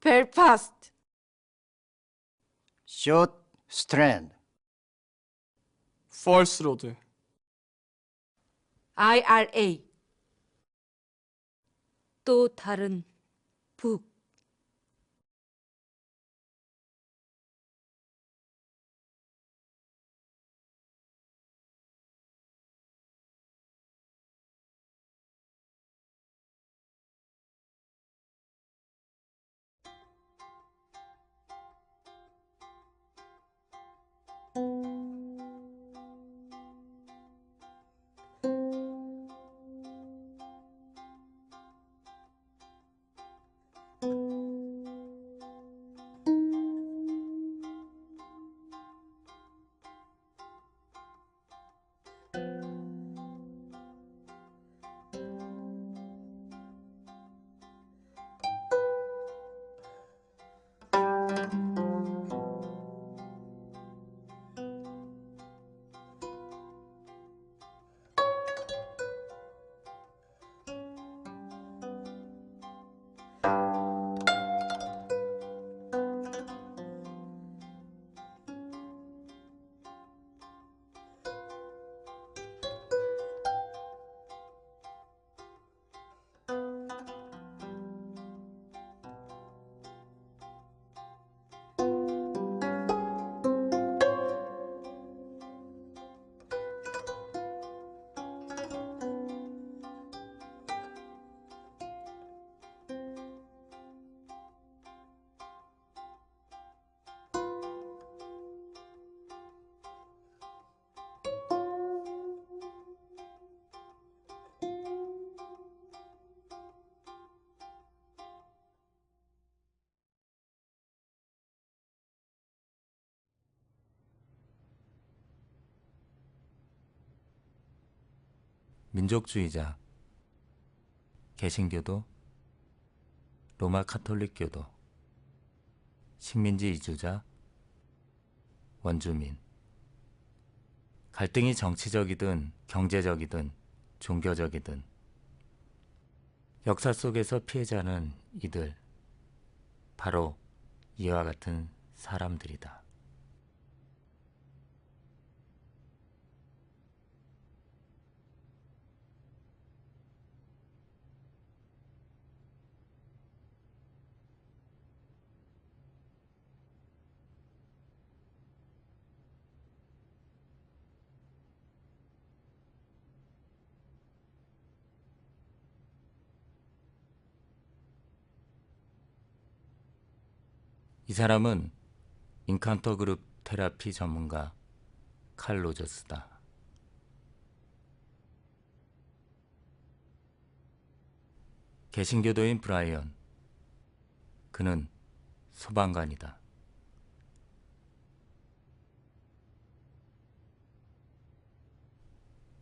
벨파스트, 숏 스트랜드, 펄스 로드, IRA. 또 다른 북. 민족주의자, 개신교도, 로마 카톨릭교도, 식민지 이주자, 원주민. 갈등이 정치적이든 경제적이든 종교적이든 역사 속에서 피해자는 이들, 바로 이와 같은 사람들이다. 이 사람은 인칸토 그룹 테라피 전문가 칼 로저스다. 개신교도인 브라이언, 그는 소방관이다.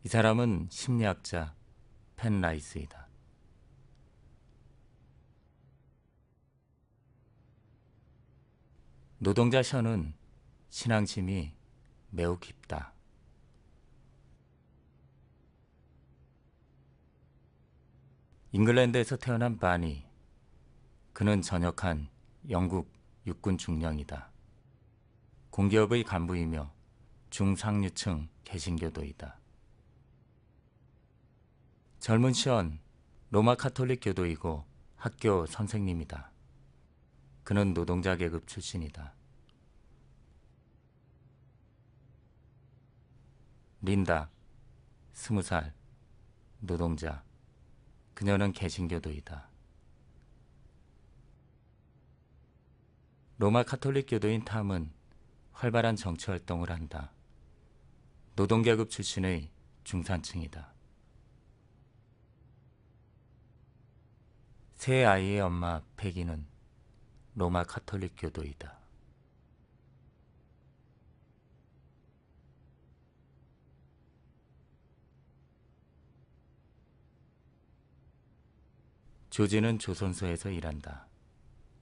이 사람은 심리학자 펜 라이스이다. 노동자 션은 신앙심이 매우 깊다. 잉글랜드에서 태어난 바니, 그는 전역한 영국 육군 중령이다. 공기업의 간부이며 중상류층 개신교도이다. 젊은 션, 로마 카톨릭 교도이고 학교 선생님이다. 그는 노동자 계급 출신이다. 린다, 20살, 노동자. 그녀는 개신교도이다. 로마 카톨릭 교도인 탐은 활발한 정치활동을 한다. 노동계급 출신의 중산층이다. 세 아이의 엄마 패기는 로마 카톨릭 교도이다. 조지는 조선소에서 일한다.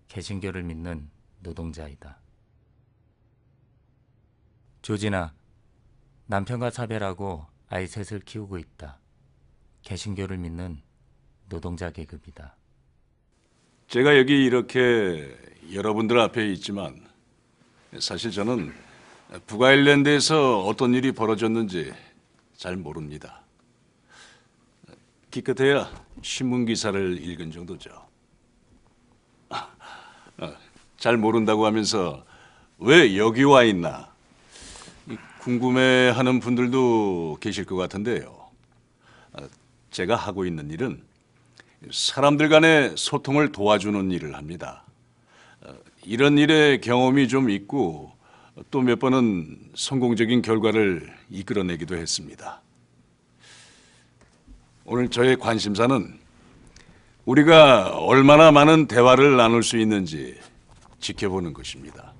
개신교를 믿는 노동자이다. 조지나, 남편과 사별하고 아이 셋을 키우고 있다. 개신교를 믿는 노동자 계급이다. 제가 여기 이렇게 여러분들 앞에 있지만 사실 저는 북아일랜드에서 어떤 일이 벌어졌는지 잘 모릅니다. 기껏해야 신문 기사를 읽은 정도죠. 잘 모른다고 하면서 왜 여기 와 있나 궁금해하는 분들도 계실 것 같은데요. 제가 하고 있는 일은 사람들 간의 소통을 도와주는 일을 합니다. 이런 일에 경험이 좀 있고 또 몇 번은 성공적인 결과를 이끌어내기도 했습니다. 오늘 저의 관심사는 우리가 얼마나 많은 대화를 나눌 수 있는지 지켜보는 것입니다.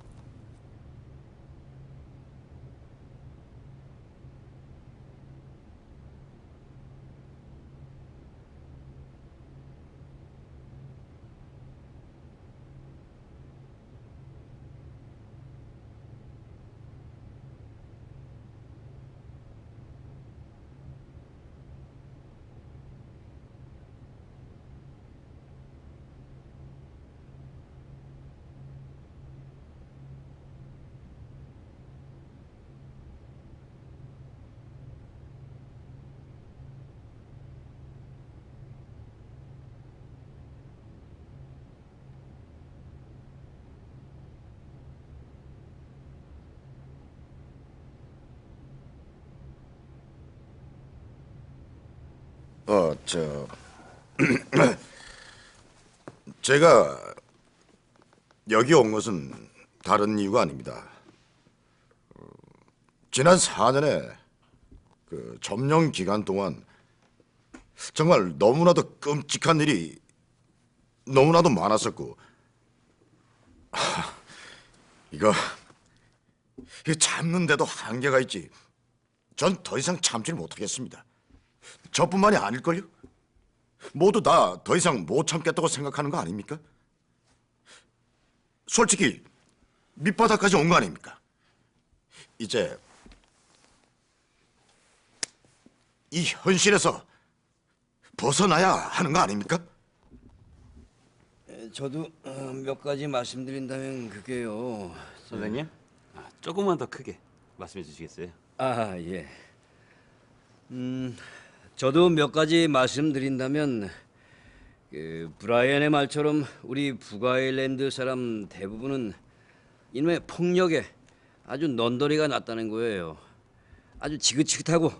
저 제가 여기 온 것은 다른 이유가 아닙니다. 지난 4년의 그 점령 기간 동안 정말 너무나도 끔찍한 일이 너무나도 많았었고 이거 참는데도 한계가 있지. 전 더 이상 참지를 못하겠습니다. 저뿐만이 아닐걸요? 모두 다 더 이상 못 참겠다고 생각하는 거 아닙니까? 솔직히 밑바닥까지 온 거 아닙니까? 이제 이 현실에서 벗어나야 하는 거 아닙니까? 저도 몇 가지 말씀드린다면 그게요. 선생님, 조금만 더 크게 말씀해 주시겠어요? 아, 예. 저도 몇 가지 말씀드린다면 그 브라이언의 말처럼 우리 북아일랜드 사람 대부분은 이놈의 폭력에 아주 넌더리가 났다는 거예요. 아주 지긋지긋하고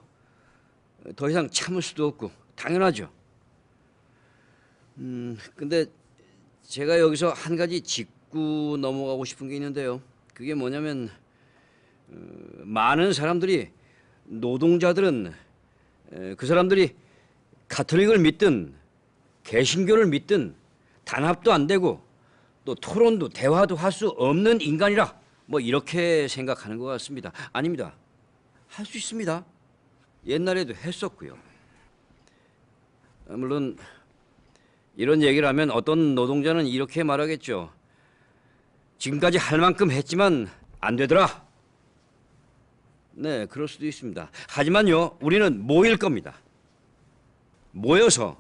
더 이상 참을 수도 없고 당연하죠. 근데 제가 여기서 한 가지 짚고 넘어가고 싶은 게 있는데요. 그게 뭐냐면 많은 사람들이 노동자들은 그 사람들이 가톨릭을 믿든 개신교를 믿든 단합도 안 되고 또 토론도 대화도 할 수 없는 인간이라 뭐 이렇게 생각하는 것 같습니다. 아닙니다. 할 수 있습니다. 옛날에도 했었고요. 물론 이런 얘기를 하면 어떤 노동자는 이렇게 말하겠죠. 지금까지 할 만큼 했지만 안 되더라. 네, 그럴 수도 있습니다. 하지만요, 우리는 모일 겁니다. 모여서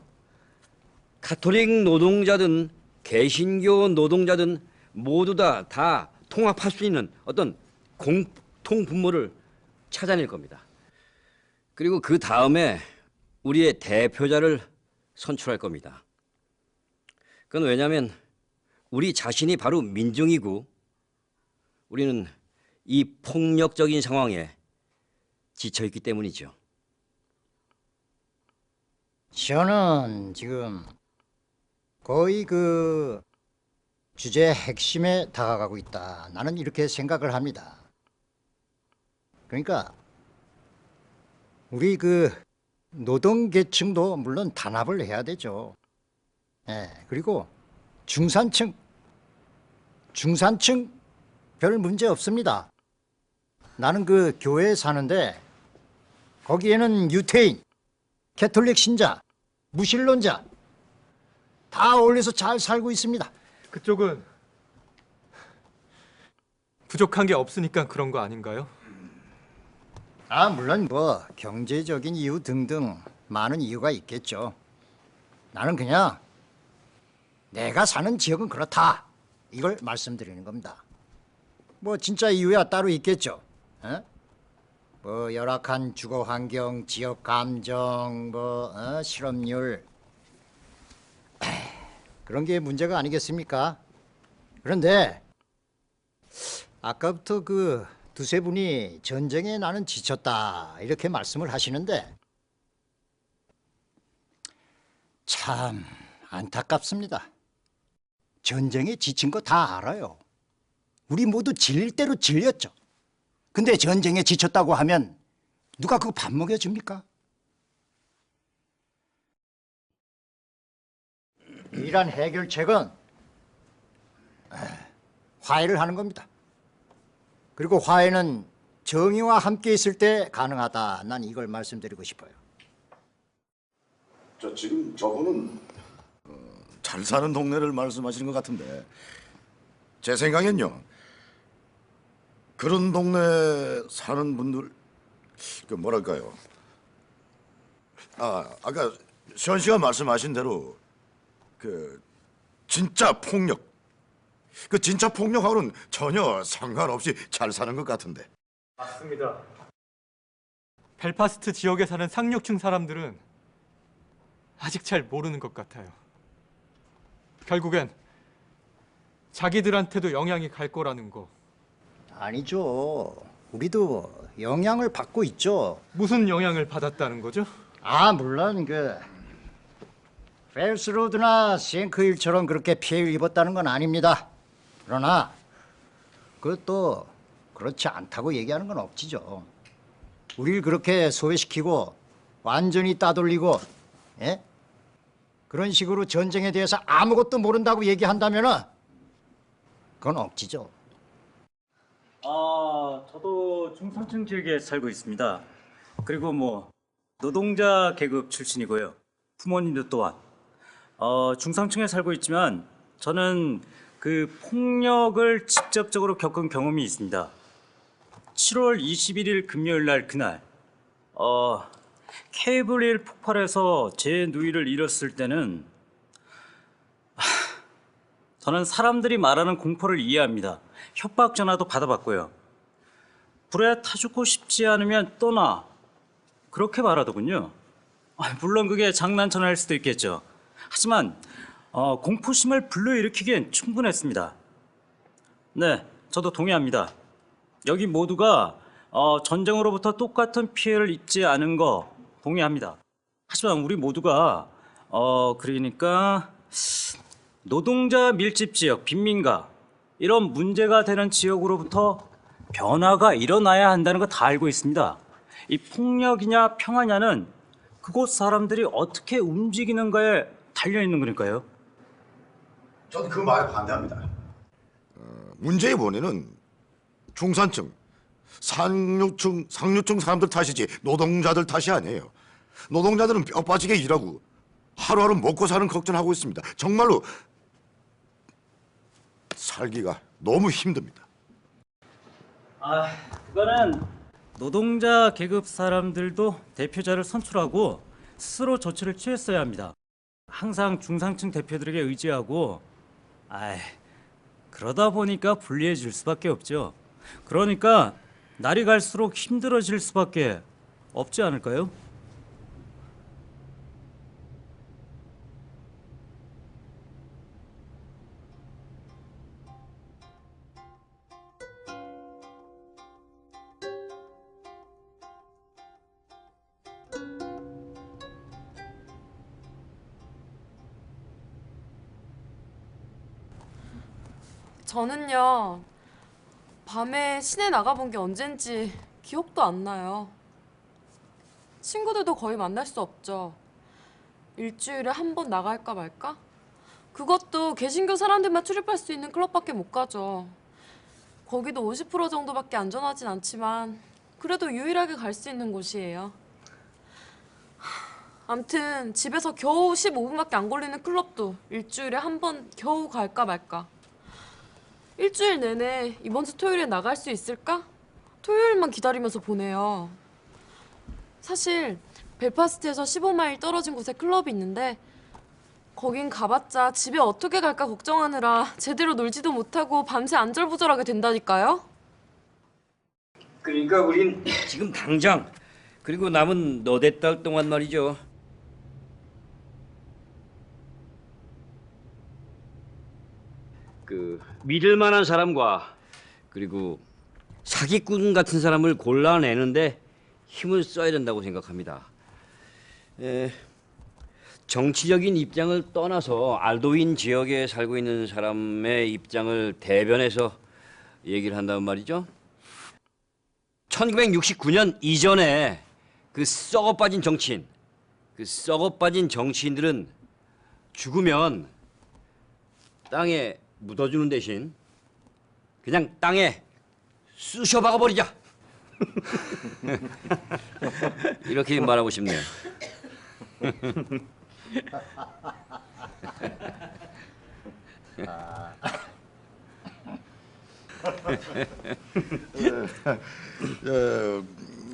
가톨릭 노동자든 개신교 노동자든 모두 다 통합할 수 있는 어떤 공통 분모를 찾아낼 겁니다. 그리고 그 다음에 우리의 대표자를 선출할 겁니다. 그건 왜냐하면 우리 자신이 바로 민중이고 우리는 이 폭력적인 상황에 지쳐있기 때문이죠. 저는 지금 거의 그 주제의 핵심에 다가가고 있다. 나는 이렇게 생각을 합니다. 그러니까 우리 그 노동계층도 물론 단합을 해야 되죠. 예, 그리고 중산층 별 문제 없습니다. 나는 그 교회에 사는데 거기에는 유태인, 개톨릭 신자, 무신론자 다 어울려서 잘 살고 있습니다. 그쪽은 부족한 게 없으니까 그런 거 아닌가요? 물론 뭐 경제적인 이유 등등 많은 이유가 있겠죠. 나는 그냥 내가 사는 지역은 그렇다. 이걸 말씀드리는 겁니다. 뭐 진짜 이유야 따로 있겠죠. 뭐 열악한 주거 환경, 지역 감정, 실업률 그런 게 문제가 아니겠습니까? 그런데 아까부터 그 두세 분이 전쟁에 나는 지쳤다 이렇게 말씀을 하시는데 참 안타깝습니다. 전쟁에 지친 거 다 알아요. 우리 모두 질릴 대로 질렸죠. 근데 전쟁에 지쳤다고 하면 누가 그거 밥 먹여줍니까? 이란 해결책은 화해를 하는 겁니다. 그리고 화해는 정의와 함께 있을 때 가능하다. 난 이걸 말씀드리고 싶어요. 저 지금 저분은 잘 사는 동네를 말씀하시는 것 같은데 제 생각엔요. 그런 동네 사는 분들 그 뭐랄까요? 아까 시원 씨가 말씀하신 대로 그 진짜 폭력, 그 진짜 폭력하고는 전혀 상관없이 잘 사는 것 같은데. 맞습니다. 벨파스트 지역에 사는 상류층 사람들은 아직 잘 모르는 것 같아요. 결국엔 자기들한테도 영향이 갈 거라는 거. 아니죠. 우리도 영향을 받고 있죠. 무슨 영향을 받았다는 거죠? 물론 그 펠스로드나 생크힐처럼 그렇게 피해를 입었다는 건 아닙니다. 그러나 그것도 그렇지 않다고 얘기하는 건 억지죠. 우리를 그렇게 소외시키고 완전히 따돌리고 그런 식으로 전쟁에 대해서 아무것도 모른다고 얘기한다면은 그건 억지죠. 저도 중산층 지역에 살고 있습니다. 그리고 뭐 노동자 계급 출신이고요. 부모님도 또한 중산층에 살고 있지만 저는 그 폭력을 직접적으로 겪은 경험이 있습니다. 7월 21일 금요일 날 그날 케이블 1 폭발해서 제 누이를 잃었을 때는 저는 사람들이 말하는 공포를 이해합니다. 협박 전화도 받아봤고요. 불에 타 죽고 싶지 않으면 떠나 그렇게 말하더군요. 물론 그게 장난전화일 수도 있겠죠. 하지만 공포심을 불러일으키기엔 충분했습니다. 네, 저도 동의합니다. 여기 모두가 전쟁으로부터 똑같은 피해를 입지 않은 거 동의합니다. 하지만 우리 모두가 그러니까 노동자 밀집 지역, 빈민가 이런 문제가 되는 지역으로부터 변화가 일어나야 한다는 거 다 알고 있습니다. 이 폭력이냐 평화냐는 그곳 사람들이 어떻게 움직이는가에 달려 있는 거니까요. 저는 그 말에 반대합니다. 문제의 원인은 중산층, 상류층 사람들 탓이지 노동자들 탓이 아니에요. 노동자들은 뼈 빠지게 일하고 하루하루 먹고 사는 걱정하고 있습니다. 정말로 살기가 너무 힘듭니다. 그거는 노동자 계급 사람들도 대표자를 선출하고 스스로 조치를 취했어야 합니다. 항상 중상층 대표들에게 의지하고 그러다 보니까 불리해질 수밖에 없죠. 그러니까 날이 갈수록 힘들어질 수밖에 없지 않을까요? 저는요, 밤에 시내 나가본 게 언젠지 기억도 안 나요. 친구들도 거의 만날 수 없죠. 일주일에 한 번 나갈까 말까? 그것도 개신교 사람들만 출입할 수 있는 클럽밖에 못 가죠. 거기도 50% 정도밖에 안전하진 않지만 그래도 유일하게 갈 수 있는 곳이에요. 암튼 집에서 겨우 15분밖에 안 걸리는 클럽도 일주일에 한 번 겨우 갈까 말까. 일주일 내내 이번 주 토요일에 나갈 수 있을까? 토요일만 기다리면서 보내요. 사실 벨파스트에서 15마일 떨어진 곳에 클럽이 있는데 거긴 가봤자 집에 어떻게 갈까 걱정하느라 제대로 놀지도 못하고 밤새 안절부절하게 된다니까요. 그러니까 우린 지금 당장 그리고 남은 너댓 달 동안 말이죠. 그 믿을 만한 사람과 그리고 사기꾼 같은 사람을 골라내는데 힘을 써야 된다고 생각합니다. 정치적인 입장을 떠나서 알도인 지역에 살고 있는 사람의 입장을 대변해서 얘기를 한다면 말이죠. 1969년 이전에 그 썩어빠진 정치인, 그 썩어빠진 정치인들은 죽으면 땅에 묻어주는 대신 그냥 땅에 쑤셔 박아버리자. 이렇게 말하고 싶네요.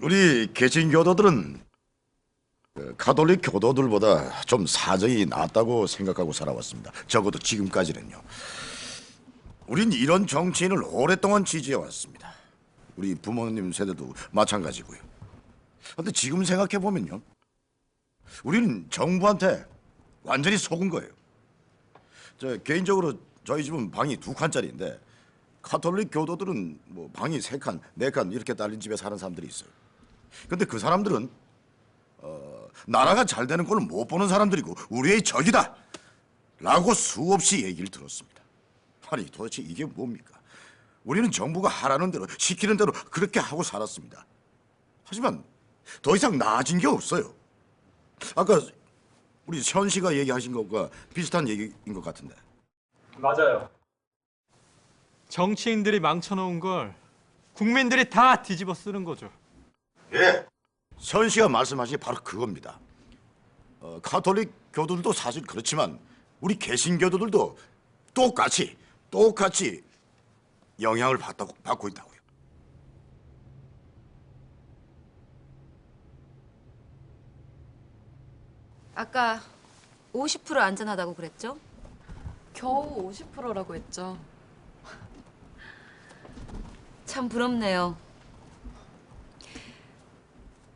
우리 개신교도들은 가톨릭 교도들보다 좀 사정이 낫다고 생각하고 살아왔습니다. 적어도 지금까지는요. 우린 이런 정치인을 오랫동안 지지해왔습니다. 우리 부모님 세대도 마찬가지고요. 근데 지금 생각해보면요, 우리는 정부한테 완전히 속은 거예요. 개인적으로 저희 집은 방이 2칸짜리인데 가톨릭 교도들은 뭐 방이 3칸, 4칸 이렇게 딸린 집에 사는 사람들이 있어요. 근데 그 사람들은 나라가 잘 되는 걸 못 보는 사람들이고 우리의 적이다 라고 수없이 얘기를 들었습니다. 아니 도대체 이게 뭡니까? 우리는 정부가 하라는 대로 시키는 대로 그렇게 하고 살았습니다. 하지만 더 이상 나아진 게 없어요. 아까 우리 현 씨가 얘기하신 것과 비슷한 얘기인 것 같은데. 맞아요. 정치인들이 망쳐놓은 걸 국민들이 다 뒤집어 쓰는 거죠. 예, 현 씨가 말씀하신 게 바로 그겁니다. 가톨릭 교도들도 사실 그렇지만 우리 개신교도들도 똑같이 영향을 받고 있다고요. 아까 50% 안전하다고 그랬죠? 겨우 50%라고 했죠. 참 부럽네요.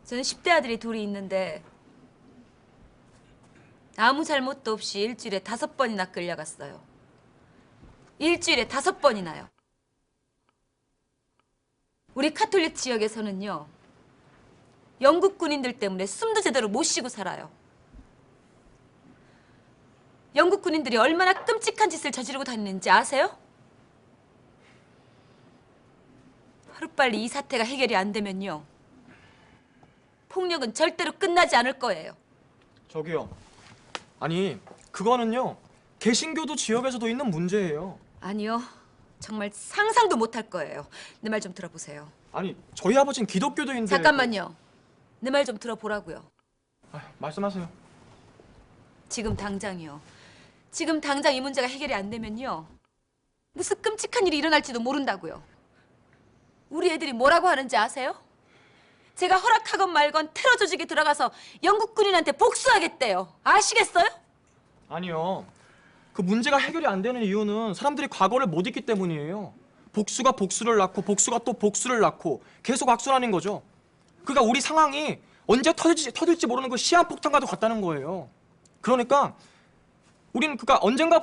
저는 10대 아들이 둘이 있는데 아무 잘못도 없이 일주일에 5번이나 끌려갔어요. 일주일에 5번이나요. 우리 카톨릭 지역에서는요, 영국 군인들 때문에 숨도 제대로 못 쉬고 살아요. 영국 군인들이 얼마나 끔찍한 짓을 저지르고 다니는지 아세요? 하루빨리 이 사태가 해결이 안 되면요, 폭력은 절대로 끝나지 않을 거예요. 저기요. 아니, 그거는요, 개신교도 지역에서도 있는 문제예요. 아니요, 정말 상상도 못할 거예요. 내 말 좀 들어보세요. 아니, 저희 아버지는 기독교도인데... 잠깐만요. 내 말 좀 들어보라고요. 말씀하세요. 지금 당장이요. 지금 당장 이 문제가 해결이 안 되면요, 무슨 끔찍한 일이 일어날지도 모른다고요. 우리 애들이 뭐라고 하는지 아세요? 제가 허락하건 말건 테러 조직에 들어가서 영국 군인한테 복수하겠대요. 아시겠어요? 아니요. 그 문제가 해결이 안 되는 이유는 사람들이 과거를 못 잊기 때문이에요. 복수가 복수를 낳고 복수가 또 복수를 낳고 계속 악순환인 거죠. 그러니까 우리 상황이 언제 터질지 모르는 그 시한폭탄과도 같다는 거예요. 그러니까 우리는 언젠가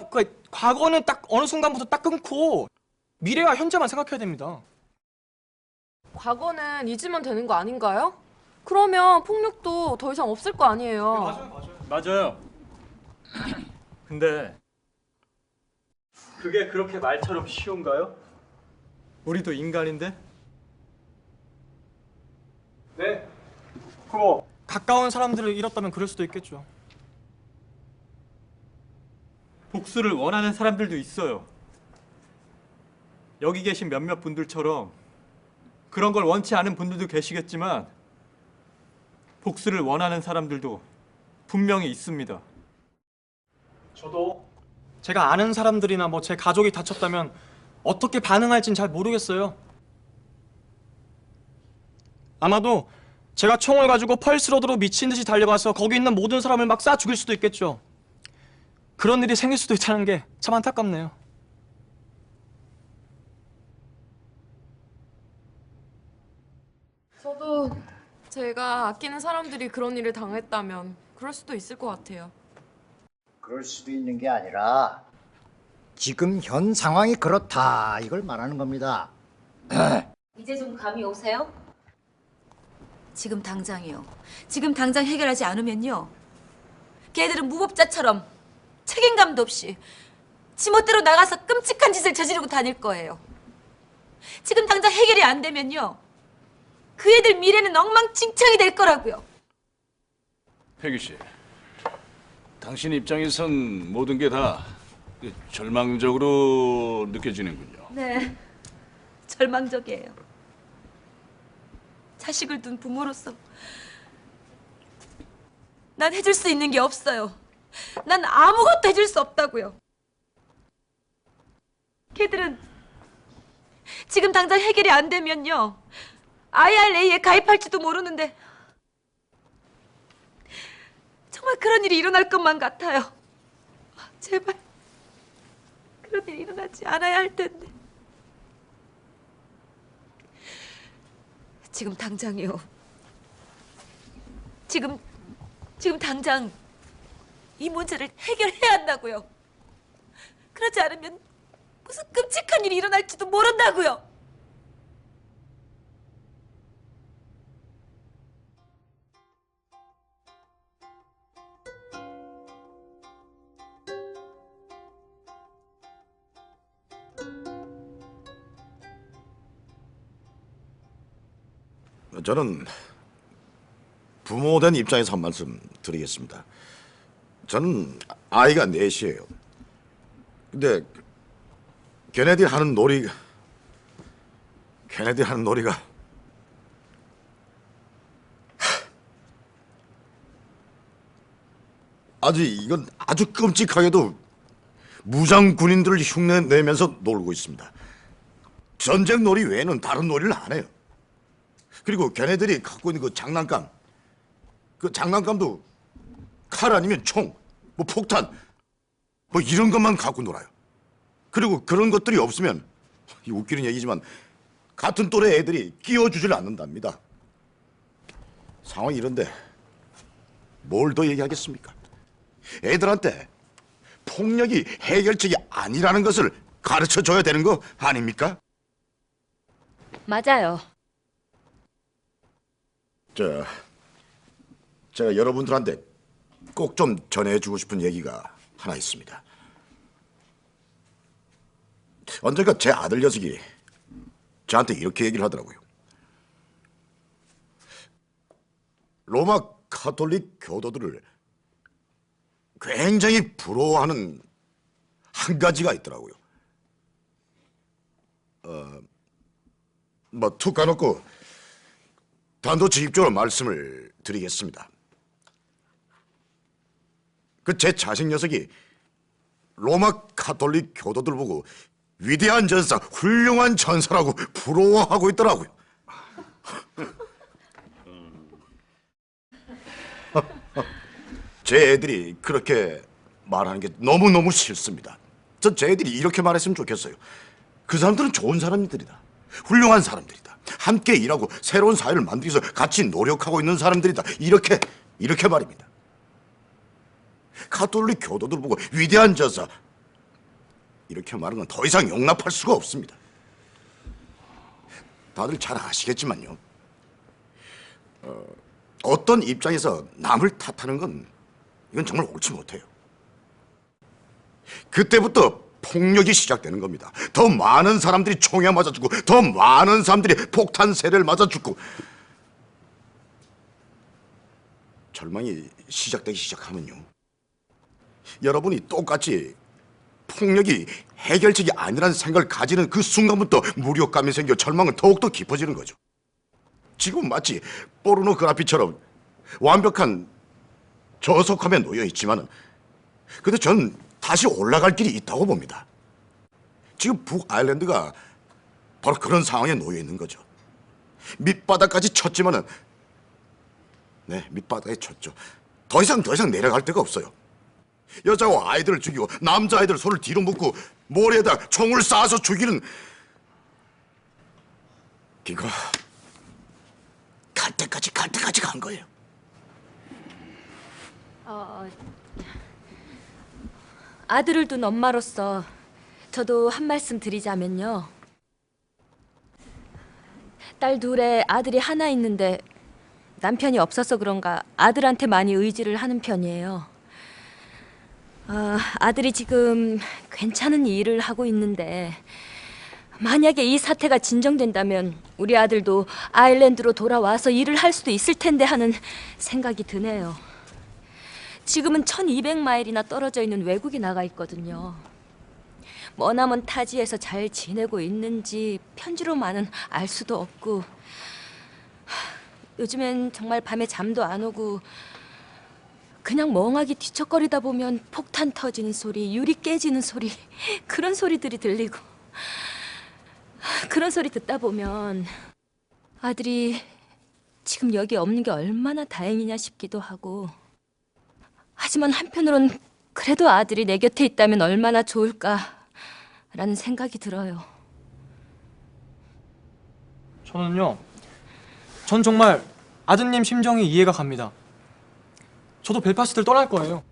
과거는 딱 어느 순간부터 딱 끊고 미래와 현재만 생각해야 됩니다. 과거는 잊으면 되는 거 아닌가요? 그러면 폭력도 더 이상 없을 거 아니에요. 맞아요. 근데 그게 그렇게 말처럼 쉬운가요? 우리도 인간인데? 네. 그거 가까운 사람들을 잃었다면 그럴 수도 있겠죠. 복수를 원하는 사람들도 있어요. 여기 계신 몇몇 분들처럼 그런 걸 원치 않은 분들도 계시겠지만 복수를 원하는 사람들도 분명히 있습니다. 저도 제가 아는 사람들이나 제 가족이 다쳤다면 어떻게 반응할진 잘 모르겠어요. 아마도 제가 총을 가지고 펄스로드로 미친 듯이 달려가서 거기 있는 모든 사람을 막 쏴 죽일 수도 있겠죠. 그런 일이 생길 수도 있다는 게 참 안타깝네요. 저도 제가 아끼는 사람들이 그런 일을 당했다면 그럴 수도 있을 것 같아요. 그럴 수도 있는 게 아니라 지금 현 상황이 그렇다 이걸 말하는 겁니다. 이제 좀 감이 오세요? 지금 당장이요. 지금 당장 해결하지 않으면요. 걔들은 무법자처럼 책임감도 없이 지멋대로 나가서 끔찍한 짓을 저지르고 다닐 거예요. 지금 당장 해결이 안 되면요. 그 애들 미래는 엉망진창이 될 거라고요. 혜기 씨, 당신 입장에선 모든 게 다 절망적으로 느껴지는군요. 네, 절망적이에요. 자식을 둔 부모로서 난 해줄 수 있는 게 없어요. 난 아무것도 해줄 수 없다고요. 걔들은 지금 당장 해결이 안 되면요. IRA에 가입할지도 모르는데 정말 그런 일이 일어날 것만 같아요. 제발 그런 일이 일어나지 않아야 할 텐데. 지금 당장이요. 지금 당장 이 문제를 해결해야 한다고요. 그러지 않으면 무슨 끔찍한 일이 일어날지도 모른다고요. 저는 부모된 입장에서 한 말씀 드리겠습니다. 저는 아이가 넷이에요. 근데 걔네들이 하는 놀이가 이건 아주 끔찍하게도 무장 군인들을 흉내내면서 놀고 있습니다. 전쟁 놀이 외에는 다른 놀이를 안 해요. 그리고 걔네들이 갖고 있는 그 장난감도 칼 아니면 총, 뭐 폭탄, 뭐 이런 것만 갖고 놀아요. 그리고 그런 것들이 없으면 웃기는 얘기지만 같은 또래 애들이 끼워주질 않는답니다. 상황이 이런데 뭘 더 얘기하겠습니까? 애들한테 폭력이 해결책이 아니라는 것을 가르쳐줘야 되는 거 아닙니까? 맞아요. 제가 여러분들한테 꼭 좀 전해주고 싶은 얘기가 하나 있습니다. 언젠가 제 아들 녀석이 저한테 이렇게 얘기를 하더라고요. 로마 가톨릭 교도들을 굉장히 부러워하는 한 가지가 있더라고요. 뭐 툭 까놓고 단도직입적으로 말씀을 드리겠습니다. 그 제 자식 녀석이 로마 가톨릭 교도들 보고 위대한 전사, 훌륭한 전사라고 부러워하고 있더라고요. 제 애들이 그렇게 말하는 게 너무너무 싫습니다. 전 제 애들이 이렇게 말했으면 좋겠어요. 그 사람들은 좋은 사람들이다. 훌륭한 사람들이다. 함께 일하고 새로운 사회를 만들기 위해서 같이 노력하고 있는 사람들이다. 이렇게 말입니다. 가톨릭 교도들 보고 위대한 전사 이렇게 말하는 건 더 이상 용납할 수가 없습니다. 다들 잘 아시겠지만요. 어떤 입장에서 남을 탓하는 건 이건 정말 옳지 못해요. 그때부터 폭력이 시작되는 겁니다. 더 많은 사람들이 총에 맞아 죽고 더 많은 사람들이 폭탄 세례를 맞아 죽고 절망이 시작되기 시작하면요. 여러분이 똑같이 폭력이 해결책이 아니라는 생각을 가지는 그 순간부터 무력감이 생겨 절망은 더욱더 깊어지는 거죠. 지금 마치 포르노그래피처럼 완벽한 저속함에 놓여 있지만은 근데 전 다시 올라갈 길이 있다고 봅니다. 지금 북아일랜드가 바로 그런 상황에 놓여 있는 거죠. 밑바닥까지 쳤지만은 네, 밑바닥에 쳤죠. 더 이상 내려갈 데가 없어요. 여자와 아이들을 죽이고 남자아이들 손을 뒤로 묶고 모래에다 총을 쏴서 죽이는 이거 갈 때까지 간 거예요. 아들을 둔 엄마로서 저도 한 말씀 드리자면요. 딸 둘에 아들이 하나 있는데 남편이 없어서 그런가 아들한테 많이 의지를 하는 편이에요. 아들이 지금 괜찮은 일을 하고 있는데 만약에 이 사태가 진정된다면 우리 아들도 아일랜드로 돌아와서 일을 할 수도 있을 텐데 하는 생각이 드네요. 지금은 1200마일이나 떨어져 있는 외국에 나가 있거든요. 머나먼 타지에서 잘 지내고 있는지 편지로만은 알 수도 없고 요즘엔 정말 밤에 잠도 안 오고 그냥 멍하게 뒤척거리다 보면 폭탄 터지는 소리, 유리 깨지는 소리 그런 소리들이 들리고 그런 소리 듣다 보면 아들이 지금 여기 없는 게 얼마나 다행이냐 싶기도 하고 하지만 한편으론 그래도 아들이 내 곁에 있다면 얼마나 좋을까라는 생각이 들어요. 전 정말 아드님 심정이 이해가 갑니다. 저도 벨파스트를 떠날 거예요.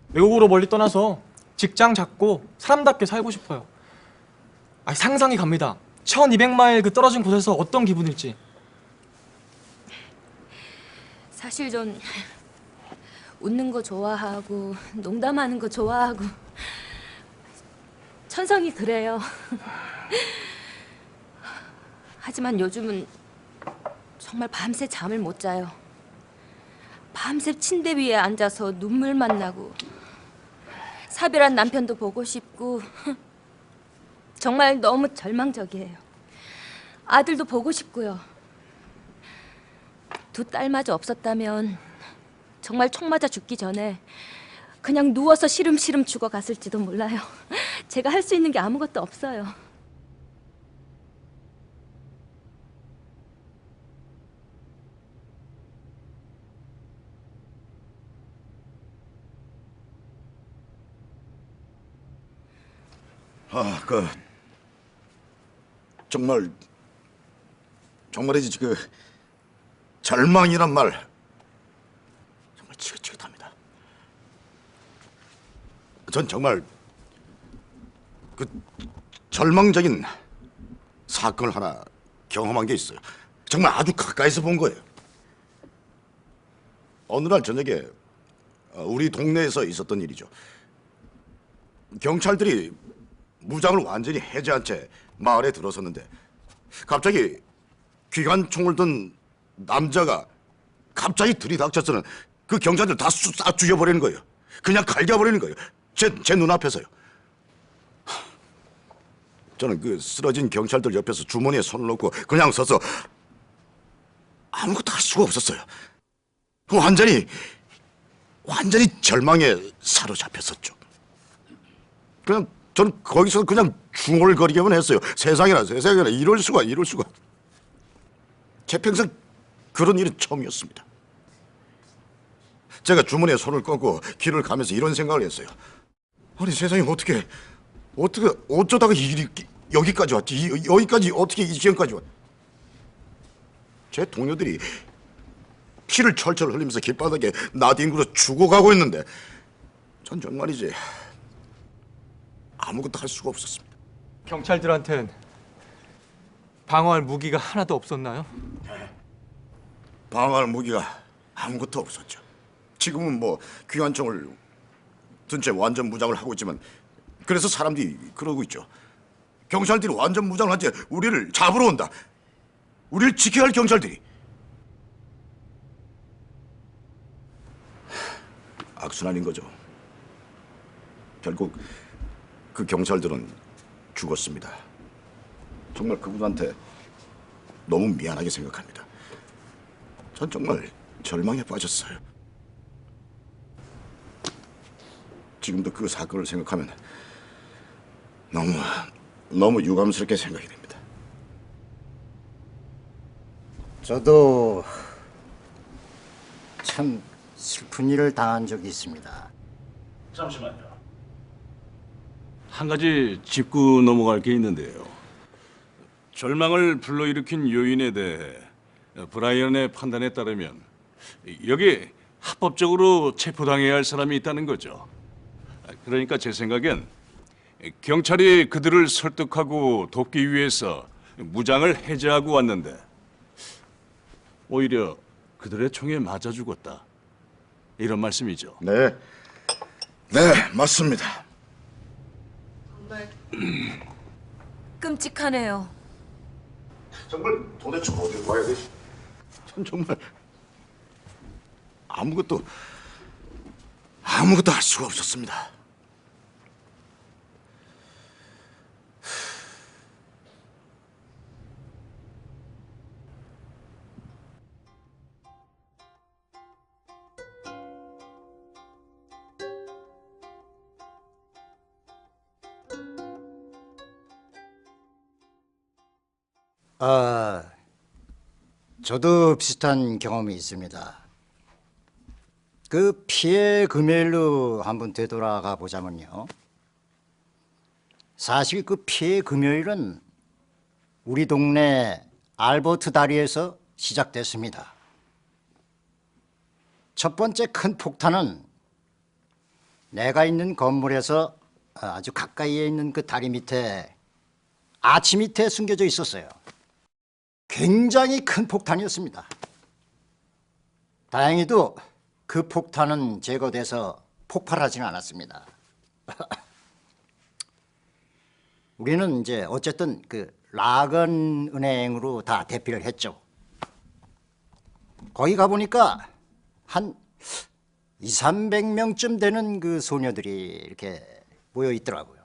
외국으로 멀리 떠나서 직장 잡고 사람답게 살고 싶어요. 상상이 갑니다. 1200마일 그 떨어진 곳에서 어떤 기분일지. 사실 전 웃는 거 좋아하고 농담하는 거 좋아하고 천성이 그래요. 하지만 요즘은 정말 밤새 잠을 못 자요. 밤새 침대 위에 앉아서 눈물만 나고 사별한 남편도 보고 싶고 정말 너무 절망적이에요. 아들도 보고 싶고요. 두 딸마저 없었다면 정말 총 맞아 죽기 전에 그냥 누워서 시름시름 죽어갔을지도 몰라요. 제가 할 수 있는 게 아무것도 없어요. 정말이지 그 절망이란 말 정말 지긋지긋합니다. 전 정말 그 절망적인 사건을 하나 경험한 게 있어요. 정말 아주 가까이서 본 거예요. 어느 날 저녁에 우리 동네에서 있었던 일이죠. 경찰들이 무장을 완전히 해제한 채 마을에 들어섰는데 갑자기 기관총을 든 남자가 갑자기 들이닥쳐서는 그 경찰들 다 싹 죽여버리는 거예요. 그냥 갈겨버리는 거예요. 제 눈앞에서요. 저는 그 쓰러진 경찰들 옆에서 주머니에 손을 넣고 그냥 서서 아무것도 할 수가 없었어요. 완전히 절망에 사로잡혔었죠. 그냥 저는 거기서 그냥 중얼거리기만 했어요. 세상에나 이럴 수가. 제 평생 그런 일은 처음이었습니다. 제가 주머니에 손을 꽂고 길을 가면서 이런 생각을 했어요. 아니 세상에 어떻게 어쩌다가 이 일이 여기까지 왔지? 여기까지 어떻게 이 지경까지 왔지? 제 동료들이 피를 철철 흘리면서 길바닥에 나뒹굴어 죽어가고 있는데 전 정말이지 아무것도 할 수가 없었습니다. 경찰들한텐 방어할 무기가 하나도 없었나요? 방어할 무기가 아무것도 없었죠. 지금은 뭐 기관총을 든 채 완전 무장을 하고 있지만 그래서 사람들이 그러고 있죠. 경찰들이 완전 무장을 한 채 우리를 잡으러 온다. 우리를 지켜야 할 경찰들이. 악순환인 거죠. 결국 그 경찰들은 죽었습니다. 정말 그분한테 너무 미안하게 생각합니다. 전 정말 절망에 빠졌어요. 지금도 그 사건을 생각하면 너무 유감스럽게 생각이 됩니다. 저도 참 슬픈 일을 당한 적이 있습니다. 잠시만요. 한 가지 짚고 넘어갈 게 있는데요. 절망을 불러일으킨 요인에 대해 브라이언의 판단에 따르면 여기 합법적으로 체포당해야 할 사람이 있다는 거죠. 그러니까 제 생각엔 경찰이 그들을 설득하고 돕기 위해서 무장을 해제하고 왔는데 오히려 그들의 총에 맞아 죽었다. 이런 말씀이죠. 네, 네, 맞습니다. 끔찍하네요. 정말 도대체 어디로 가야 되지? 전 정말 아무것도 할 수가 없었습니다. 저도 비슷한 경험이 있습니다. 그 피해 금요일로 한번 되돌아가 보자면요. 사실 그 피해 금요일은 우리 동네 알버트 다리에서 시작됐습니다. 첫 번째 큰 폭탄은 내가 있는 건물에서 아주 가까이에 있는 그 다리 밑에 아치 밑에 숨겨져 있었어요. 굉장히 큰 폭탄이었습니다. 다행히도 그 폭탄은 제거돼서 폭발하지는 않았습니다. 우리는 이제 어쨌든 그 라건 은행으로 다 대피를 했죠. 거기 가보니까 한 200~300명쯤 되는 그 소녀들이 이렇게 모여 있더라고요.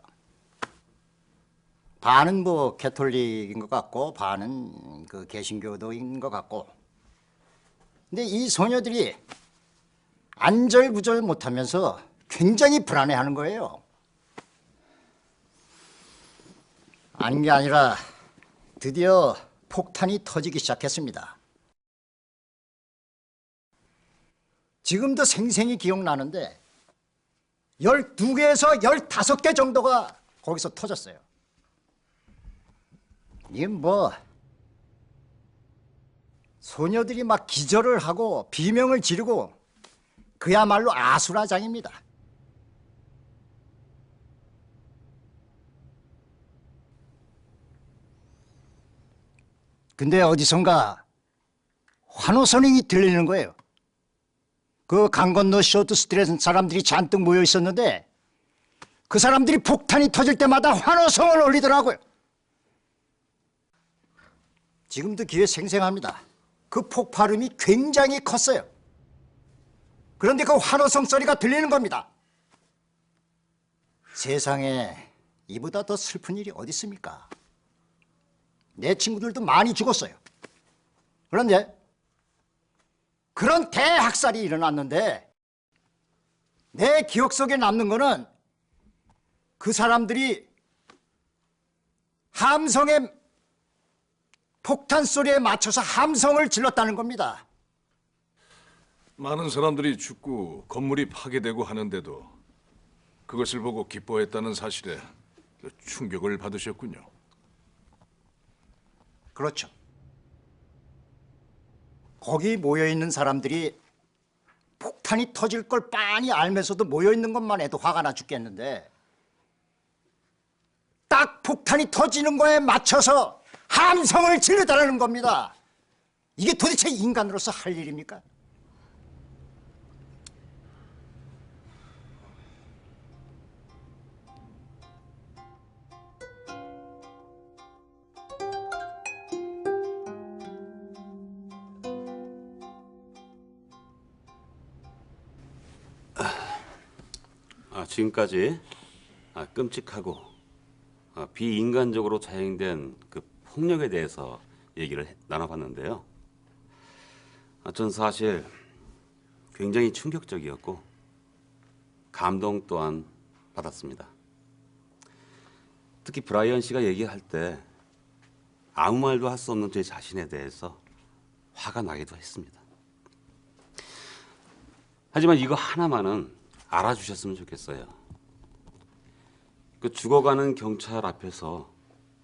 반은 뭐 캐톨릭인 것 같고 반은 그 개신교도인 것 같고. 근데 이 소녀들이 안절부절 못하면서 굉장히 불안해하는 거예요. 아닌 게 아니라 드디어 폭탄이 터지기 시작했습니다. 지금도 생생히 기억나는데 12개에서 15개 정도가 거기서 터졌어요. 이게 뭐 소녀들이 막 기절을 하고 비명을 지르고 그야말로 아수라장입니다. 근데 어디선가 환호성이 들리는 거예요. 그 강 건너 쇼트 스트리트에 사람들이 잔뜩 모여 있었는데 그 사람들이 폭탄이 터질 때마다 환호성을 올리더라고요. 지금도 귀에 생생합니다. 그 폭발음이 굉장히 컸어요. 그런데 그 환호성 소리가 들리는 겁니다. 세상에 이보다 더 슬픈 일이 어디 있습니까? 내 친구들도 많이 죽었어요. 그런데 그런 대학살이 일어났는데 내 기억 속에 남는 거는 그 사람들이 함성의 폭탄 소리에 맞춰서 함성을 질렀다는 겁니다. 많은 사람들이 죽고 건물이 파괴되고 하는데도 그것을 보고 기뻐했다는 사실에 충격을 받으셨군요. 그렇죠. 거기 모여있는 사람들이 폭탄이 터질 걸 빤히 알면서도 모여있는 것만 해도 화가 나 죽겠는데 딱 폭탄이 터지는 거에 맞춰서 함성을 지르다라는 겁니다. 이게 도대체 인간으로서 할 일입니까? 지금까지 끔찍하고 비인간적으로 자행된 그 폭력에 대해서 얘기를 나눠봤는데요. 전 사실 굉장히 충격적이었고 감동 또한 받았습니다. 특히 브라이언 씨가 얘기할 때 아무 말도 할 수 없는 제 자신에 대해서 화가 나기도 했습니다. 하지만 이거 하나만은 알아주셨으면 좋겠어요. 그 죽어가는 경찰 앞에서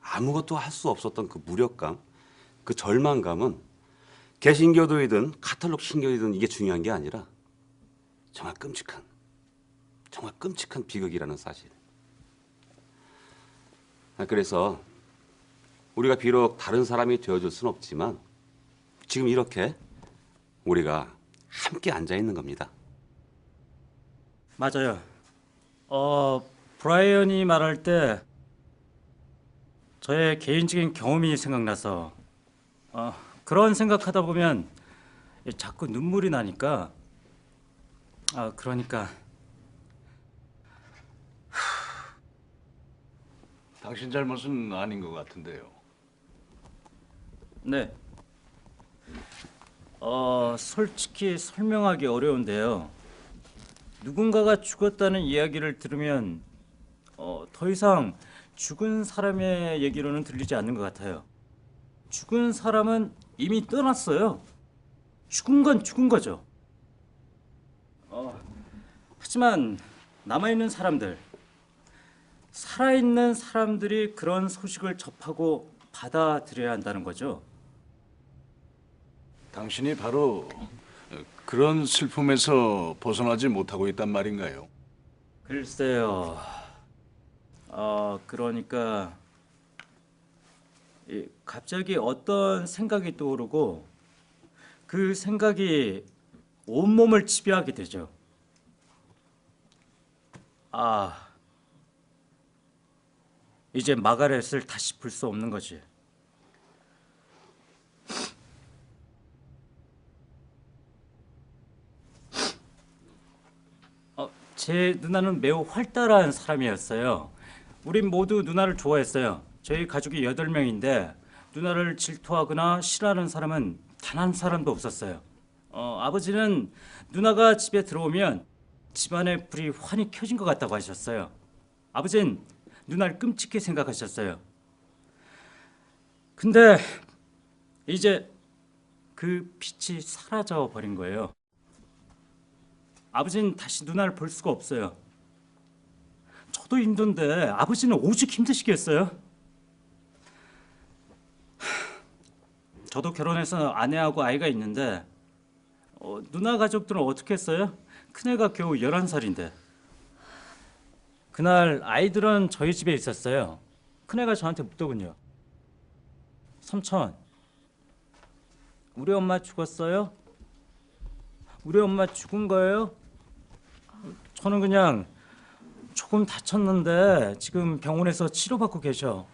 아무것도 할 수 없었던 그 무력감, 그 절망감은 개신교도이든 카톨릭 신교이든 이게 중요한 게 아니라 정말 끔찍한 비극이라는 사실. 그래서 우리가 비록 다른 사람이 되어줄 수는 없지만 지금 이렇게 우리가 함께 앉아 있는 겁니다. 맞아요. 브라이언이 말할 때 저의 개인적인 경험이 생각나서 그런 생각하다 보면 자꾸 눈물이 나니까 그러니까 당신 잘못은 아닌 것 같은데요. 네. 솔직히 설명하기 어려운데요. 누군가가 죽었다는 이야기를 들으면 더 이상 죽은 사람의 얘기로는 들리지 않는 것 같아요. 죽은 사람은 이미 떠났어요. 죽은 건 죽은 거죠. 하지만 남아있는 사람들, 살아있는 사람들이 그런 소식을 접하고 받아들여야 한다는 거죠. 당신이 바로 그런 슬픔에서 벗어나지 못하고 있단 말인가요? 글쎄요. 그러니까 갑자기 어떤 생각이 떠오르고 그 생각이 온몸을 지배하게 되죠. 이제 마가렛을 다시 볼 수 없는 거지. 제 누나는 매우 활달한 사람이었어요. 우린 모두 누나를 좋아했어요. 저희 가족이 8명인데 누나를 질투하거나 싫어하는 사람은 단 한 사람도 없었어요. 아버지는 누나가 집에 들어오면 집안에 불이 환히 켜진 것 같다고 하셨어요. 아버지는 누나를 끔찍히 생각하셨어요. 근데 이제 그 빛이 사라져 버린 거예요. 아버지는 다시 누나를 볼 수가 없어요. 저도 힘든데 아버지는 오죽 힘드시겠어요? 저도 결혼해서 아내하고 아이가 있는데 누나 가족들은 어떻게 했어요? 큰애가 겨우 11살인데. 그날 아이들은 저희 집에 있었어요. 큰애가 저한테 묻더군요. 삼촌, 우리 엄마 죽었어요? 우리 엄마 죽은 거예요? 저는 그냥 조금 다쳤는데 지금 병원에서 치료받고 계셔.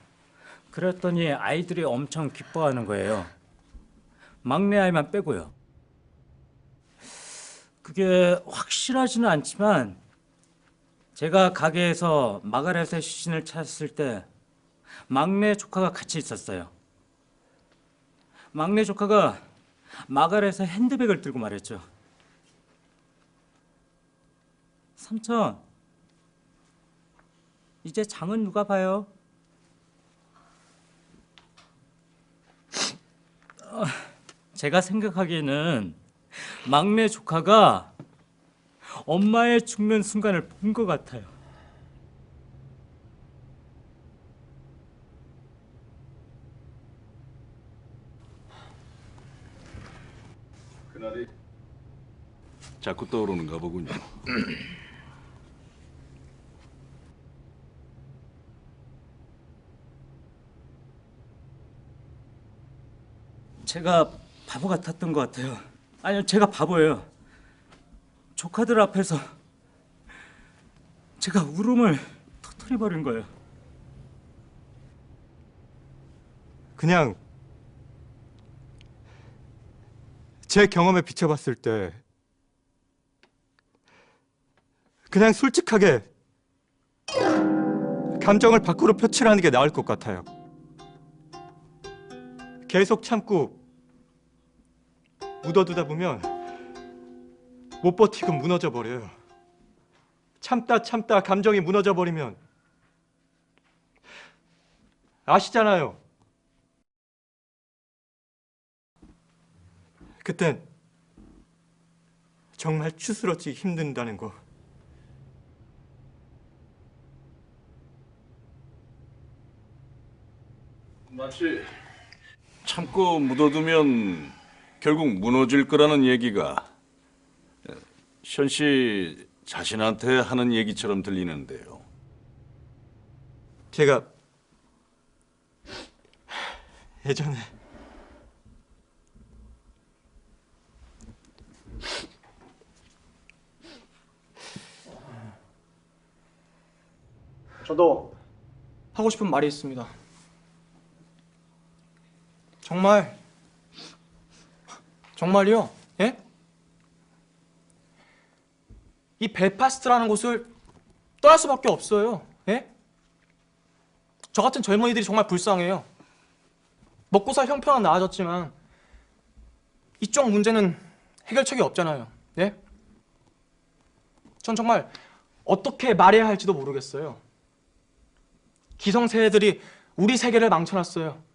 그랬더니 아이들이 엄청 기뻐하는 거예요. 막내 아이만 빼고요. 그게 확실하지는 않지만 제가 가게에서 마가렛의 시신을 찾았을 때 막내 조카가 같이 있었어요. 막내 조카가 마가렛의 핸드백을 들고 말했죠. 삼촌, 이제 장은 누가 봐요? 제가 생각하기에는 막내 조카가 엄마의 죽는 순간을 본 것 같아요. 그날이 자꾸 떠오르는가 보군요. 제가 바보 같았던 것 같아요. 아니요, 제가 바보예요. 조카들 앞에서 제가 울음을 터뜨려버린 거예요. 그냥 제 경험에 비춰봤을 때 그냥 솔직하게 감정을 밖으로 표출하는 게 나을 것 같아요. 계속 참고 묻어두다 보면 못 버티고 무너져 버려요. 참다 감정이 무너져 버리면 아시잖아요. 그땐 정말 추스러지기 힘든다는 거. 마치 참고 묻어두면 결국 무너질 거라는 얘기가 현 씨 자신한테 하는 얘기처럼 들리는데요. 제가 예전에 저도 하고 싶은 말이 있습니다. 정말이요? 예? 이 벨파스트라는 곳을 떠날 수밖에 없어요. 예? 저 같은 젊은이들이 정말 불쌍해요. 먹고 살 형편은 나아졌지만 이쪽 문제는 해결책이 없잖아요. 예? 전 정말 어떻게 말해야 할지도 모르겠어요. 기성세대들이 우리 세계를 망쳐놨어요.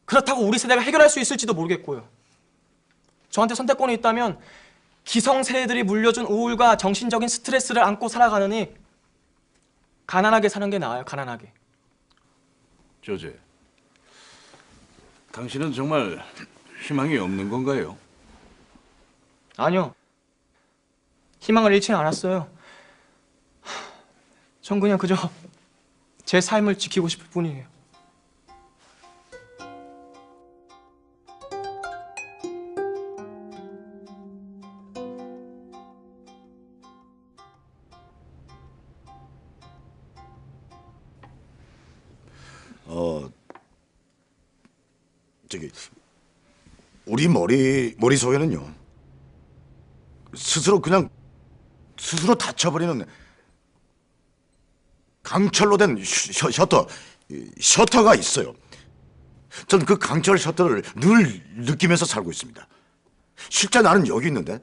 그렇다고 우리 세대가 해결할 수 있을지도 모르겠고요. 저한테 선택권이 있다면 기성세대들이 물려준 우울과 정신적인 스트레스를 안고 살아가느니 가난하게 사는 게 나아요. 가난하게. 조제, 당신은 정말 희망이 없는 건가요? 아니요. 희망을 잃지는 않았어요. 전 그냥 그저 제 삶을 지키고 싶을 뿐이에요. 저기 우리 머릿속에는요 스스로 닫혀버리는 강철로 된 셔터가 있어요. 전 그 강철 셔터를 늘 느끼면서 살고 있습니다. 실제 나는 여기 있는데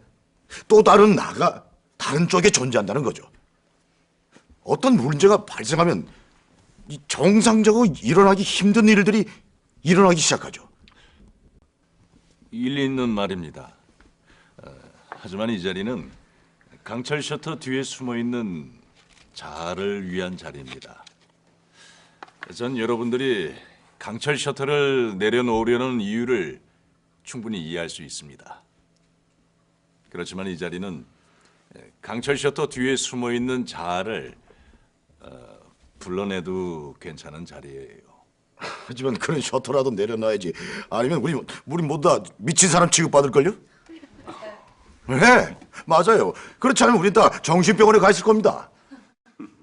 또 다른 나가 다른 쪽에 존재한다는 거죠. 어떤 문제가 발생하면 이 정상적으로 일어나기 힘든 일들이 일어나기 시작하죠. 일리 있는 말입니다. 하지만 이 자리는 강철 셔터 뒤에 숨어 있는 자아를 위한 자리입니다. 전 여러분들이 강철 셔터를 내려놓으려는 이유를 충분히 이해할 수 있습니다. 그렇지만 이 자리는 강철 셔터 뒤에 숨어 있는 자아를 불러내도 괜찮은 자리예요. 하지만 그런 셔터라도 내려놔야지. 아니면 우리 모두 다 미친 사람 취급받을걸요? 네, 맞아요. 그렇지 않으면 우린 다 정신병원에 가 있을 겁니다.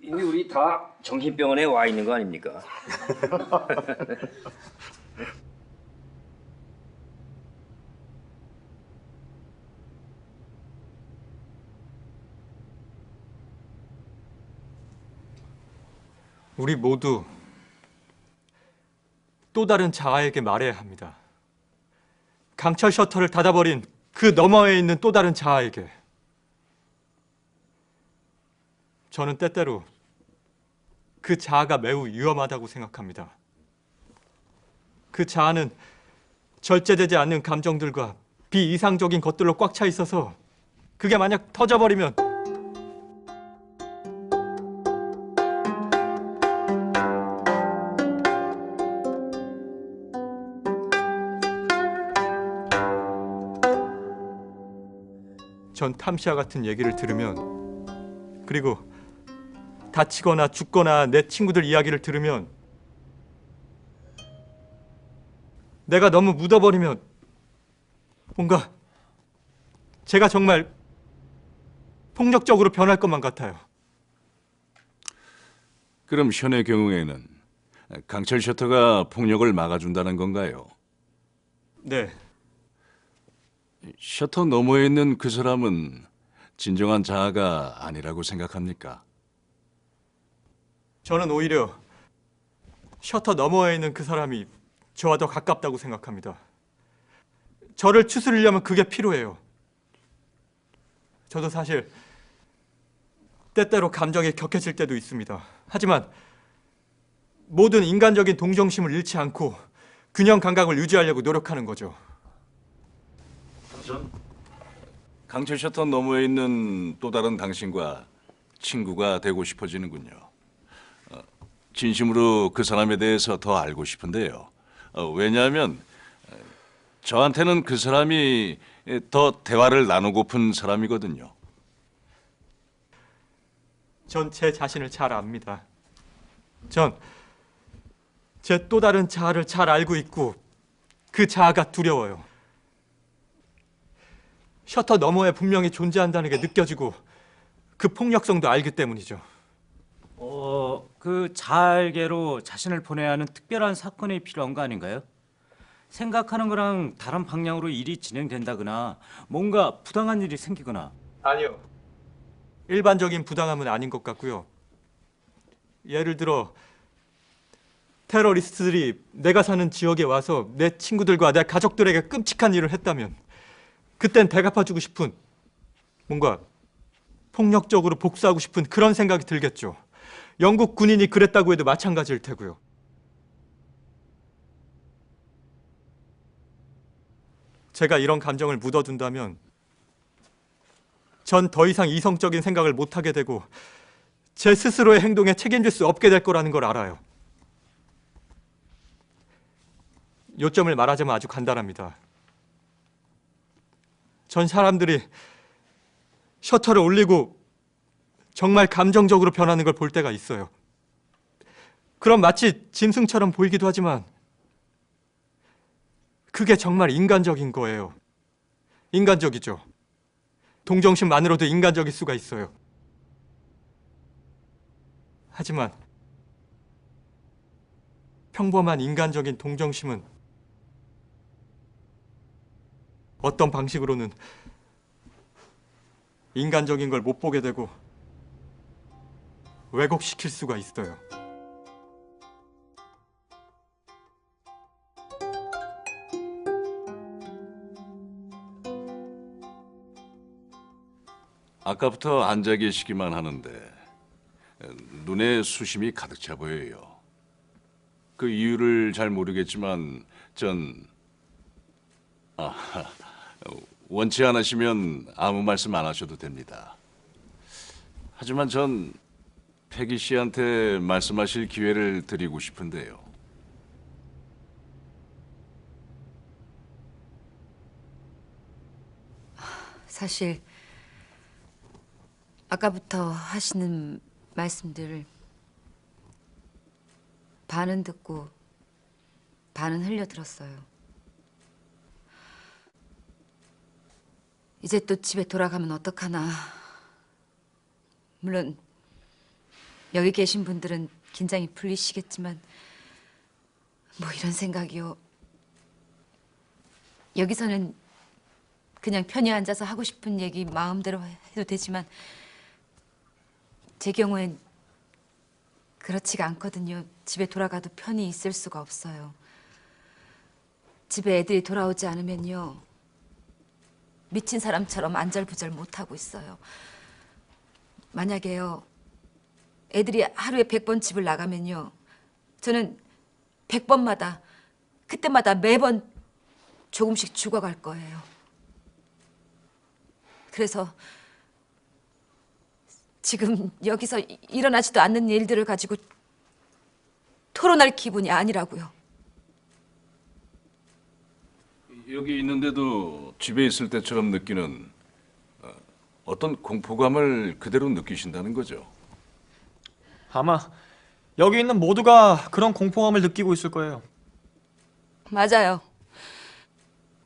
이미 우리 다 정신병원에 와 있는 거 아닙니까? 우리 모두 또 다른 자아에게 말해야 합니다. 강철 셔터를 닫아버린 그 너머에 있는 또 다른 자아에게. 저는 때때로 그 자아가 매우 위험하다고 생각합니다. 그 자아는 절제되지 않는 감정들과 비이상적인 것들로 꽉 차 있어서 그게 만약 터져버리면 전 탐시와 같은 얘기를 들으면, 그리고 다치거나 죽거나 내 친구들 이야기를 들으면, 내가 너무 묻어버리면 뭔가 제가 정말 폭력적으로 변할 것만 같아요. 그럼 현의 경우에는 강철 셔터가 폭력을 막아준다는 건가요? 네, 셔터 너머에 있는 그 사람은 진정한 자아가 아니라고 생각합니까? 저는 오히려 셔터 너머에 있는 그 사람이 저와 더 가깝다고 생각합니다. 저를 추스리려면 그게 필요해요. 저도 사실 때때로 감정이 격해질 때도 있습니다. 하지만 모든 인간적인 동정심을 잃지 않고 균형 감각을 유지하려고 노력하는 거죠. 강철 셔터 너머에 있는 또 다른 당신과 친구가 되고 싶어지는군요. 진심으로 그 사람에 대해서 더 알고 싶은데요. 왜냐하면 저한테는 그 사람이 더 대화를 나누고픈 사람이거든요. 전 제 자신을 잘 압니다. 전 제 또 다른 자아를 잘 알고 있고 그 자아가 두려워요. 셔터 너머에 분명히 존재한다는 게 느껴지고 그 폭력성도 알기 때문이죠. 그 자알계로 자신을 보내야 하는 특별한 사건이 필요한 거 아닌가요? 생각하는 거랑 다른 방향으로 일이 진행된다거나 뭔가 부당한 일이 생기거나. 아니요. 일반적인 부당함은 아닌 것 같고요. 예를 들어 테러리스트들이 내가 사는 지역에 와서 내 친구들과 내 가족들에게 끔찍한 일을 했다면 그땐 대갚아주고 싶은, 뭔가 폭력적으로 복수하고 싶은 그런 생각이 들겠죠. 영국 군인이 그랬다고 해도 마찬가지일 테고요. 제가 이런 감정을 묻어둔다면 전 더 이상 이성적인 생각을 못하게 되고 제 스스로의 행동에 책임질 수 없게 될 거라는 걸 알아요. 요점을 말하자면 아주 간단합니다. 전 사람들이 셔터를 올리고 정말 감정적으로 변하는 걸 볼 때가 있어요. 그럼 마치 짐승처럼 보이기도 하지만 그게 정말 인간적인 거예요. 인간적이죠. 동정심만으로도 인간적일 수가 있어요. 하지만 평범한 인간적인 동정심은 어떤 방식으로는 인간적인 걸 못 보게 되고 왜곡시킬 수가 있어요. 아까부터 앉아 계시기만 하는데 눈에 수심이 가득 차 보여요. 그 이유를 잘 모르겠지만 원치 않으시면 아무 말씀 안 하셔도 됩니다. 하지만 전 패기 씨한테 말씀하실 기회를 드리고 싶은데요. 사실 아까부터 하시는 말씀들 반은 듣고 반은 흘려들었어요. 이제 또 집에 돌아가면 어떡하나. 물론 여기 계신 분들은 긴장이 풀리시겠지만 뭐 이런 생각이요. 여기서는 그냥 편히 앉아서 하고 싶은 얘기 마음대로 해도 되지만 제 경우엔 그렇지가 않거든요. 집에 돌아가도 편히 있을 수가 없어요. 집에 애들이 돌아오지 않으면요. 미친 사람처럼 안절부절 못하고 있어요. 만약에요. 애들이 하루에 100번 집을 나가면요. 저는 100번마다 그때마다 매번 조금씩 죽어갈 거예요. 그래서 지금 여기서 일어나지도 않는 일들을 가지고 토론할 기분이 아니라고요. 여기 있는데도 집에 있을 때처럼 느끼는 어떤 공포감을 그대로 느끼신다는 거죠. 아마 여기 있는 모두가 그런 공포감을 느끼고 있을 거예요. 맞아요.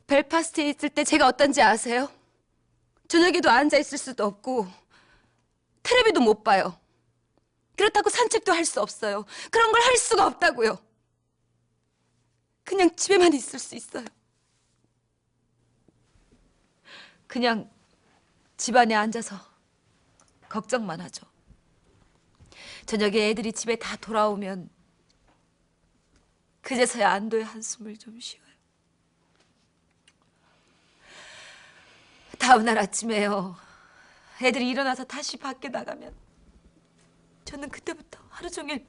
벨파스트에 있을 때 제가 어떤지 아세요? 저녁에도 앉아 있을 수도 없고 텔레비도 못 봐요. 그렇다고 산책도 할 수 없어요. 그런 걸 할 수가 없다고요. 그냥 집에만 있을 수 있어요. 그냥 집 안에 앉아서 걱정만 하죠. 저녁에 애들이 집에 다 돌아오면 그제서야 안도의 한숨을 좀 쉬어요. 다음 날 아침에요. 애들이 일어나서 다시 밖에 나가면 저는 그때부터 하루 종일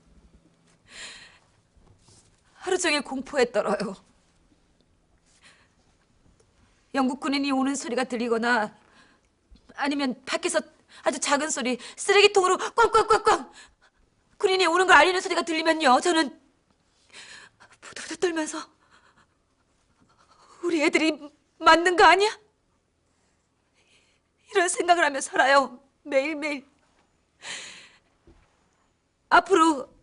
공포에 떨어요. 영국 군인이 오는 소리가 들리거나 아니면 밖에서 아주 작은 소리, 쓰레기통으로 꽝꽝꽝꽝 군인이 오는 걸 알리는 소리가 들리면요. 저는 부들부들 떨면서 우리 애들이 맞는 거 아니야? 이런 생각을 하며 살아요. 매일매일. 앞으로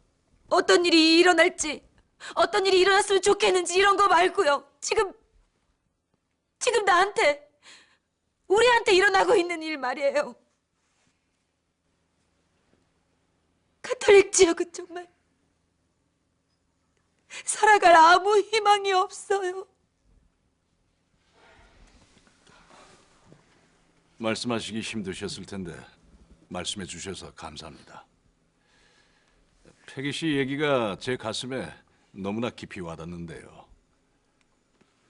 어떤 일이 일어날지, 어떤 일이 일어났으면 좋겠는지 이런 거 말고요. 지금 나한테, 우리한테 일어나고 있는 일 말이에요. 가톨릭 지역은 정말 살아갈 아무 희망이 없어요. 말씀하시기 힘드셨을 텐데 말씀해 주셔서 감사합니다. 패기 씨 얘기가 제 가슴에 너무나 깊이 와닿는데요.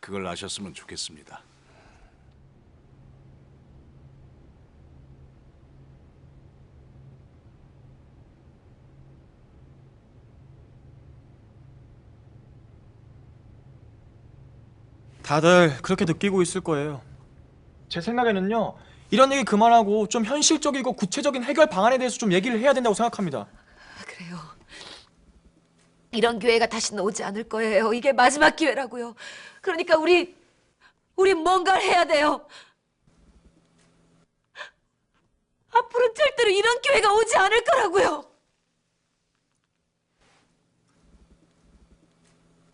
그걸 아셨으면 좋겠습니다. 다들 그렇게 느끼고 있을 거예요. 제 생각에는요, 이런 얘기 그만하고 좀 현실적이고 구체적인 해결 방안에 대해서 좀 얘기를 해야 된다고 생각합니다. 그래요. 이런 기회가 다시는 오지 않을 거예요. 이게 마지막 기회라고요. 그러니까 우리 뭔가를 해야 돼요. 앞으로 절대로 이런 기회가 오지 않을 거라고요.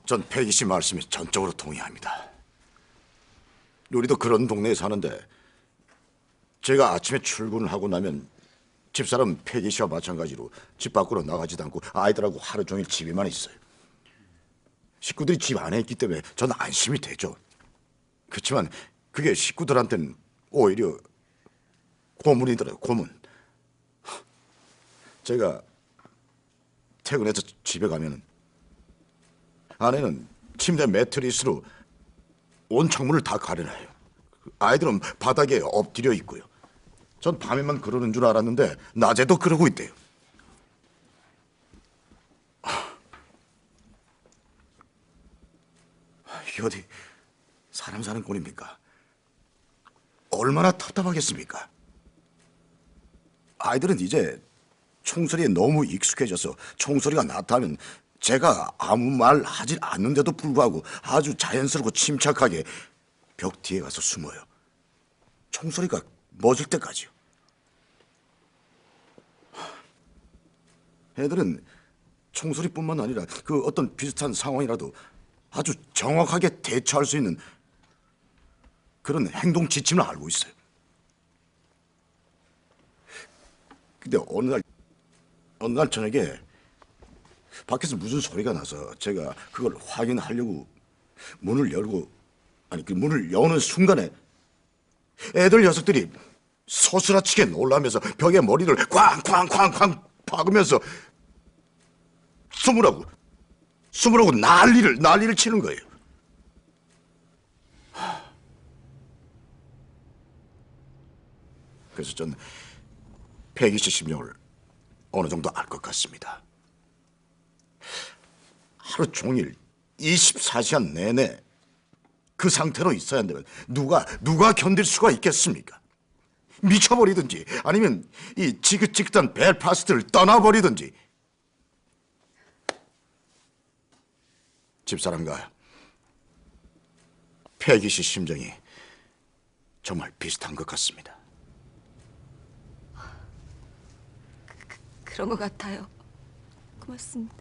전 패기 씨 말씀에 전적으로 동의합니다. 우리도 그런 동네에 사는데 제가 아침에 출근을 하고 나면 집사람 패기 씨와 마찬가지로 집 밖으로 나가지도 않고 아이들하고 하루 종일 집에만 있어요. 식구들이 집 안에 있기 때문에 전 안심이 되죠. 그렇지만 그게 식구들한테는 오히려 고문이더라고요. 고문. 제가 퇴근해서 집에 가면 아내는 침대 매트리스로 온 창문을 다 가려놔요. 아이들은 바닥에 엎드려 있고요. 전 밤에만 그러는 줄 알았는데 낮에도 그러고 있대요. 이게 어디 사람 사는 꼴입니까? 얼마나 답답하겠습니까? 아이들은 이제 총소리에 너무 익숙해져서 총소리가 나타나면 제가 아무 말 하지 않는데도 불구하고 아주 자연스럽고 침착하게 벽 뒤에 가서 숨어요. 총소리가 멎을 때까지요. 애들은 총소리뿐만 아니라 그 어떤 비슷한 상황이라도 아주 정확하게 대처할 수 있는 그런 행동 지침을 알고 있어요. 근데 어느 날 저녁에 밖에서 무슨 소리가 나서 제가 그걸 확인하려고 문을 열고 그 문을 여는 순간에 애들 녀석들이 소스라치게 놀라면서 벽에 머리를 쾅쾅쾅쾅 박으면서 숨으라고 난리를 치는 거예요. 그래서 전 패기 씨 심정을 어느 정도 알 것 같습니다. 하루 종일 24시간 내내 그 상태로 있어야 한다면 누가 견딜 수가 있겠습니까? 미쳐버리든지 아니면 이 지긋지긋한 벨파스트를 떠나버리든지. 집사람과 패기 씨 심정이 정말 비슷한 것 같습니다. 그런 것 같아요. 고맙습니다.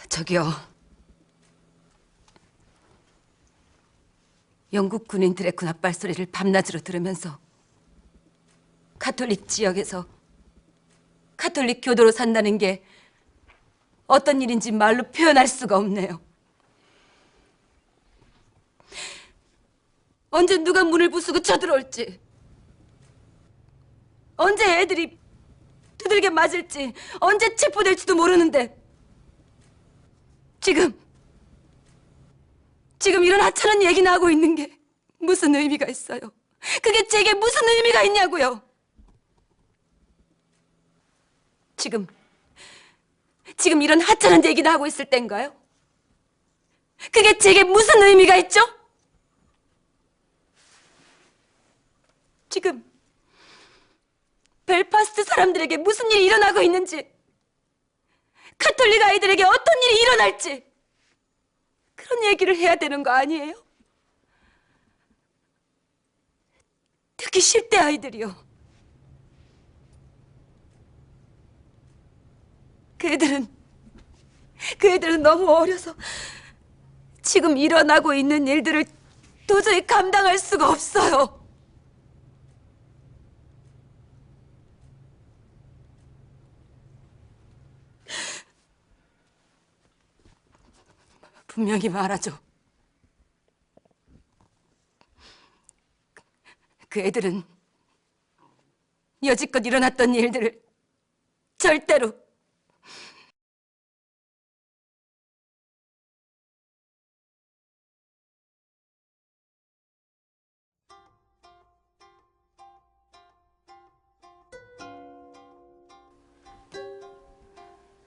저기요. 영국 군인들의 군합발 소리를 밤낮으로 들으면서 가톨릭 지역에서 가톨릭 교도로 산다는 게 어떤 일인지 말로 표현할 수가 없네요. 언제 누가 문을 부수고 쳐들어올지, 언제 애들이 두들겨 맞을지, 언제 체포될지도 모르는데 지금 이런 하찮은 얘기나 하고 있는 게 무슨 의미가 있어요? 그게 제게 무슨 의미가 있냐고요? 지금 이런 하찮은 얘기나 하고 있을 땐가요? 그게 제게 무슨 의미가 있죠? 지금 벨파스트 사람들에게 무슨 일이 일어나고 있는지, 가톨릭 아이들에게 어떤 일이 일어날지 그런 얘기를 해야 되는 거 아니에요? 특히 10대 아이들이요. 그 애들은 너무 어려서 지금 일어나고 있는 일들을 도저히 감당할 수가 없어요. 분명히 말하죠. 그 애들은 여지껏 일어났던 일들을 절대로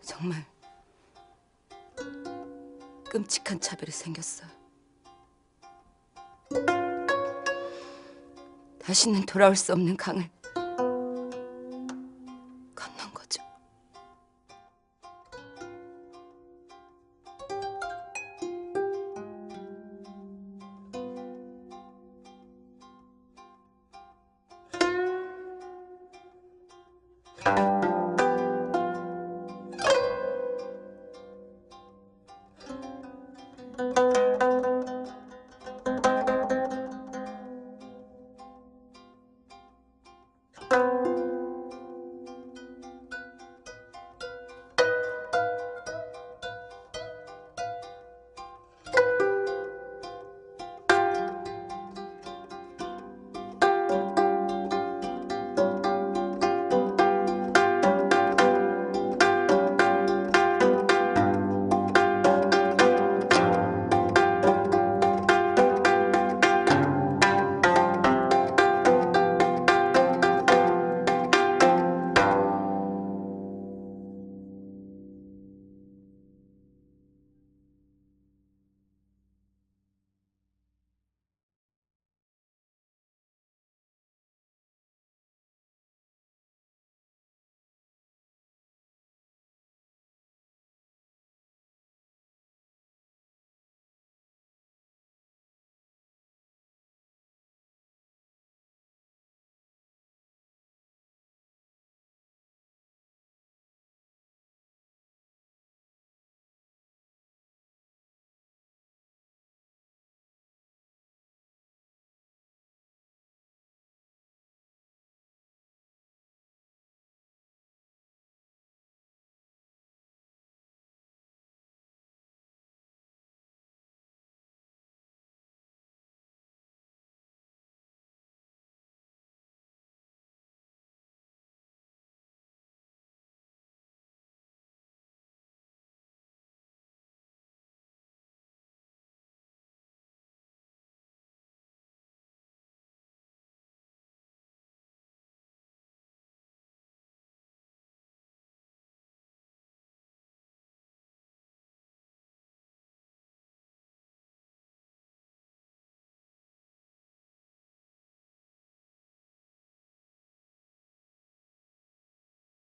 정말 끔찍한 차별이 생겼어요. 다시는 돌아올 수 없는 강을